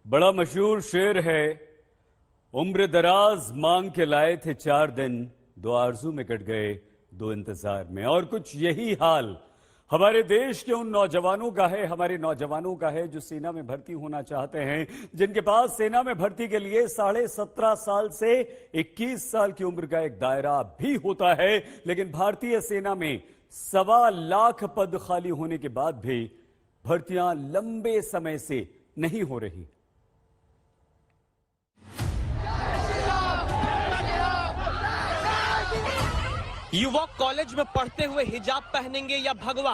बड़ा मशहूर शेर है, उम्र दराज मांग के लाए थे 4 दिन, 2 आरजू में कट गए 2 इंतजार में। और कुछ यही हाल हमारे देश के उन नौजवानों का है, हमारे नौजवानों का है जो सेना में भर्ती होना चाहते हैं, जिनके पास सेना में भर्ती के लिए 17.5 साल से 21 साल की उम्र का एक दायरा भी होता है। लेकिन भारतीय सेना में 1.25 लाख पद खाली होने के बाद भी भर्तियां लंबे समय से नहीं हो रही। युवक कॉलेज में पढ़ते हुए हिजाब पहनेंगे या भगवा?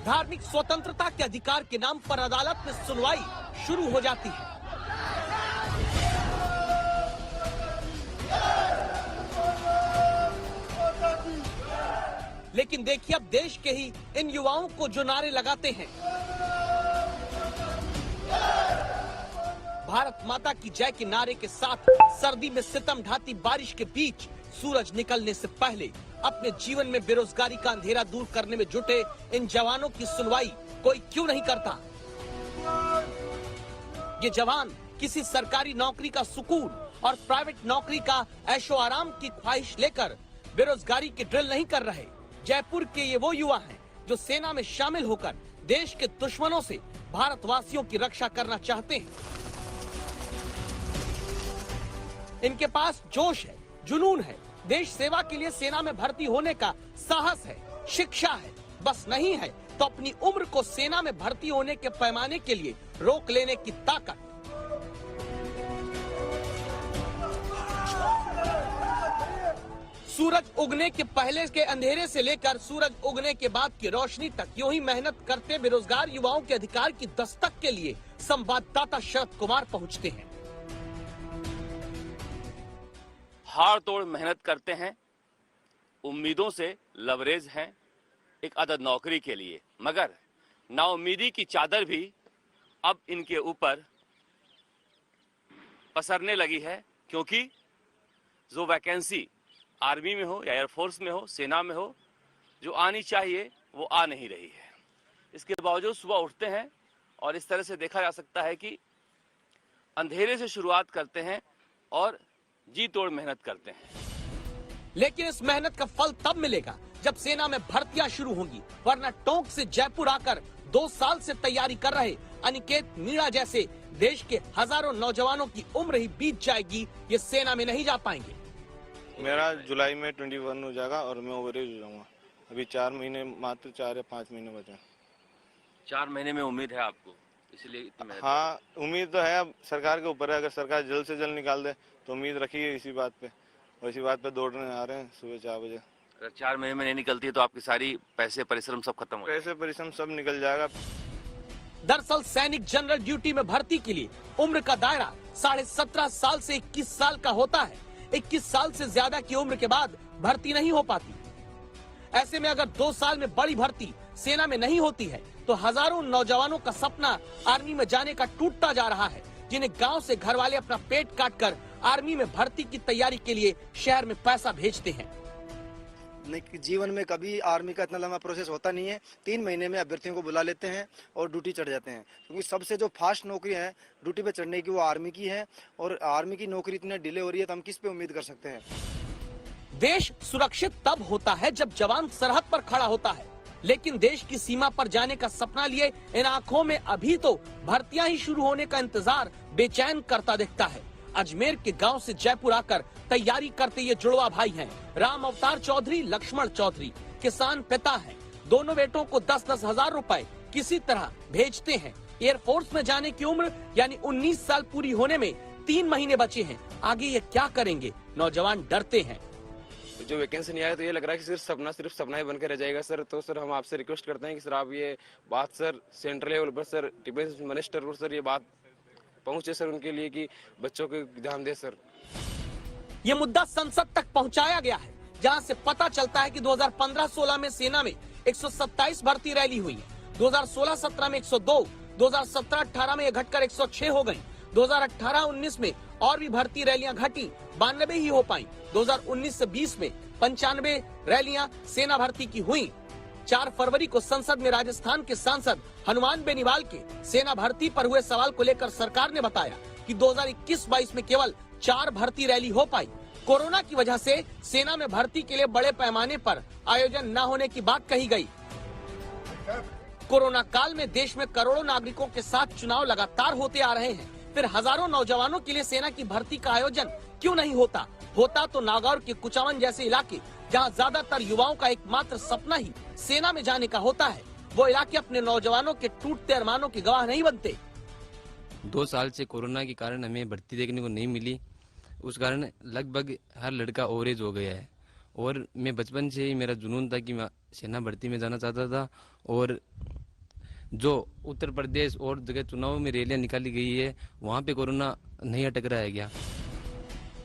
धार्मिक स्वतंत्रता के अधिकार के नाम पर अदालत में सुनवाई शुरू हो जाती है। लेकिन देखिए अब देश के ही इन युवाओं को जो नारे लगाते हैं, भारत माता की जय के नारे के साथ सर्दी में सितम ढाती बारिश के बीच सूरज निकलने से पहले अपने जीवन में बेरोजगारी का अंधेरा दूर करने में जुटे इन जवानों की सुनवाई कोई क्यों नहीं करता? ये जवान किसी सरकारी नौकरी का सुकून और प्राइवेट नौकरी का ऐशो आराम की ख्वाहिश लेकर बेरोजगारी की ड्रिल नहीं कर रहे। जयपुर के ये वो युवा हैं जो सेना में शामिल होकर देश के दुश्मनों से भारतवासियों की रक्षा करना चाहते हैं। इनके पास जोश है, जुनून है, देश सेवा के लिए सेना में भर्ती होने का साहस है, शिक्षा है, बस नहीं है तो अपनी उम्र को सेना में भर्ती होने के पैमाने के लिए रोक लेने की ताकत। सूरज उगने के पहले के अंधेरे से लेकर सूरज उगने के बाद की रोशनी तक यूं ही मेहनत करते बेरोजगार युवाओं के अधिकार की दस्तक के लिए संवाददाता शरद कुमार पहुंचते हैं। हाड़ तोड़ मेहनत करते हैं, उम्मीदों से लवरेज हैं एक अदद नौकरी के लिए, मगर नाउम्मीदी की चादर भी अब इनके ऊपर पसरने लगी है, क्योंकि जो वैकेंसी आर्मी में हो या एयरफोर्स में हो, सेना में हो, जो आनी चाहिए वो आ नहीं रही है। इसके बावजूद सुबह उठते हैं और इस तरह से देखा जा सकता है कि अंधेरे से शुरुआत करते हैं और जी तोड़ मेहनत करते हैं। लेकिन इस मेहनत का फल तब मिलेगा जब सेना में भर्तियां शुरू होंगी, वरना टोंक से जयपुर आकर 2 साल से तैयारी कर रहे अनिकेत मीणा जैसे देश के हजारों नौजवानों की उम्र ही बीत जाएगी, ये सेना में नहीं जा पाएंगे। मेरा जुलाई में 21 हो जाएगा और मैं ओवरेज हो जाऊंगा। अभी 4 महीने, मात्र 4 या 5 महीने बचे। 4 महीने में उम्मीद है आपको, इसलिए हाँ, उम्मीद तो है, अब सरकार के ऊपर है। अगर सरकार जल्द से जल्द निकाल दे तो उम्मीद रखिए इसी बात पे, और इसी बात पे दौड़ने आ रहे हैं सुबह 4 बजे। अगर 4 महीने में नहीं निकलती है तो आपकी सारी पैसे परिश्रम सब खत्म हो जाएगा। पैसे परिश्रम सब निकल जाएगा। दरअसल सैनिक जनरल ड्यूटी में भर्ती के लिए उम्र का दायरा 17.5 साल से 21 साल का होता है। 21 साल से ज्यादा की उम्र के बाद भर्ती नहीं हो पाती। ऐसे में अगर 2 साल में बड़ी भर्ती सेना में नहीं होती है तो हजारों नौजवानों का सपना आर्मी में जाने का टूटता जा रहा है, जिन्हें गांव से घर वाले अपना पेट काटकर आर्मी में भर्ती की तैयारी के लिए शहर में पैसा भेजते हैं। जीवन में कभी आर्मी का इतना लंबा प्रोसेस होता नहीं है। 3 महीने में अभ्यर्थियों को बुला लेते हैं और ड्यूटी चढ़ जाते हैं, क्योंकि सबसे जो फास्ट नौकरी है ड्यूटी पे चढ़ने की वो आर्मी की है, और आर्मी की नौकरी इतनी डिले हो रही है तो हम किस पे उम्मीद कर सकते हैं। देश सुरक्षित तब होता है जब जवान सरहद पर खड़ा होता है, लेकिन देश की सीमा पर जाने का सपना लिए इन आंखों में अभी तो भर्तियां ही शुरू होने का इंतजार बेचैन करता दिखता है। अजमेर के गांव से जयपुर आकर तैयारी करते ये जुड़वा भाई हैं। राम अवतार चौधरी, लक्ष्मण चौधरी किसान पिता हैं। दोनों बेटों को 10-10 हजार रुपए किसी तरह भेजते हैं। एयरफोर्स में जाने की उम्र यानी 19 साल पूरी होने में 3 महीने बचे हैं। आगे ये क्या करेंगे, नौजवान डरते हैं। जो वैकेंसी नहीं आया तो ये लग रहा है कि सिर्फ सपना ही बनकर रह जाएगा सर। तो सर हम आपसे रिक्वेस्ट करते हैं कि सर आप ये बात सर सेंट्रल लेवल पर सर डिफेंस मिनिस्टर और सर ये बात पहुंचे सर उनके लिए कि बच्चों को ध्यान दे सर। ये मुद्दा संसद तक पहुंचाया गया है, जहां से पता चलता है कि 2015-16 में सेना में 127 भर्ती रैली हुई है। 2016-17 में 102, 2017-18 में ये घटकर 106 हो गई। 2018-19 में और भी भर्ती रैलियां घटी, 92 ही हो पाई। 2019 से 20 में 95 रैलियां सेना भर्ती की हुई। 4 फरवरी को संसद में राजस्थान के सांसद हनुमान बेनीवाल के सेना भर्ती पर हुए सवाल को लेकर सरकार ने बताया कि 2021-22 में केवल 4 भर्ती रैली हो पाई। कोरोना की वजह से सेना में भर्ती के लिए बड़े पैमाने पर आयोजन न होने की बात कही गई। कोरोना काल में देश में करोड़ों नागरिकों के साथ चुनाव लगातार होते आ रहे हैं, फिर हजारों नौजवानों के लिए सेना की भर्ती का आयोजन क्यों नहीं होता? होता तो नागौर के कुचामन जैसे इलाके, जहां ज्यादातर युवाओं का एकमात्र सपना ही सेना में जाने का होता है, वो इलाके अपने नौजवानों के टूटते अरमानों के गवाह नहीं बनते। 2 साल से कोरोना के कारण हमें भर्ती देखने को नहीं मिली, उस कारण लगभग हर लड़का ओवरेज हो गया है। और मैं बचपन से ही मेरा जुनून था कि मैं सेना भर्ती में जाना चाहता था। और जो उत्तर प्रदेश और जगह चुनाव में रैलियां निकाली गई है, वहाँ पे कोरोना नहीं अटक रहा है क्या?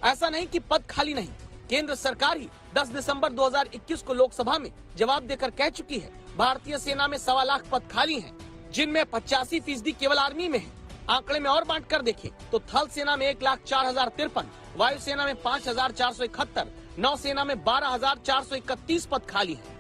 ऐसा नहीं कि पद खाली नहीं, केंद्र सरकार ही 10 दिसंबर 2021 को लोकसभा में जवाब देकर कह चुकी है भारतीय सेना में 1.25 लाख पद खाली हैं, जिनमें 85% केवल आर्मी में है। आंकड़े में और बांट कर देखें तो थल सेना में 1,04,053, वायुसेना में 5,471, नौसेना में 12,431 पद खाली हैं।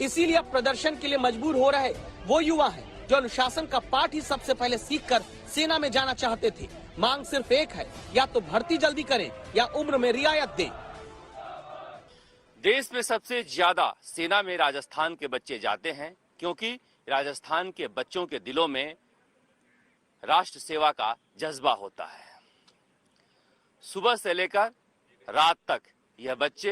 इसीलिए अब प्रदर्शन के लिए मजबूर हो रहे वो युवा हैं जो अनुशासन का पाठ ही सबसे पहले सीखकर सेना में जाना चाहते थे। मांग सिर्फ एक है, या तो भर्ती जल्दी करें या उम्र में रियायत दें। देश में सबसे ज्यादा सेना में राजस्थान के बच्चे जाते हैं, क्योंकि राजस्थान के बच्चों के दिलों में राष्ट्र सेवा का जज्बा होता है। सुबह से लेकर रात तक यह बच्चे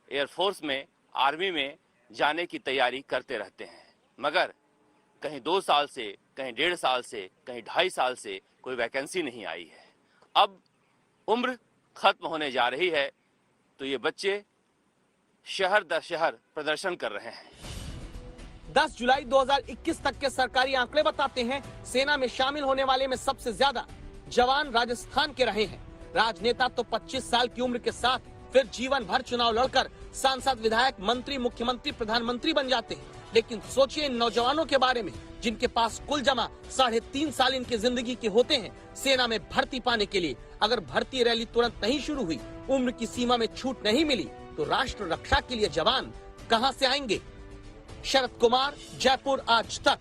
एयरफोर्स में, आर्मी में जाने की तैयारी करते रहते हैं, मगर कहीं 2 साल से, कहीं 1.5 साल से, कहीं 2.5 साल से कोई वैकेंसी नहीं आई है। अब उम्र खत्म होने जा रही है तो ये बच्चे शहर दर शहर प्रदर्शन कर रहे हैं। 10 जुलाई 2021 तक के सरकारी आंकड़े बताते हैं सेना में शामिल होने वाले में सबसे ज्यादा जवान राजस्थान के रहे हैं। राजनेता तो 25 साल की उम्र के साथ फिर जीवन भर चुनाव लड़कर सांसद, विधायक, मंत्री, मुख्यमंत्री, प्रधानमंत्री बन जाते हैं। लेकिन सोचिए इन नौजवानों के बारे में जिनके पास कुल जमा 3.5 साल इनकी जिंदगी के होते हैं सेना में भर्ती पाने के लिए। अगर भर्ती रैली तुरंत नहीं शुरू हुई, उम्र की सीमा में छूट नहीं मिली, तो राष्ट्र रक्षा के लिए जवान कहां से आएंगे? शरद कुमार, जयपुर, आज तक।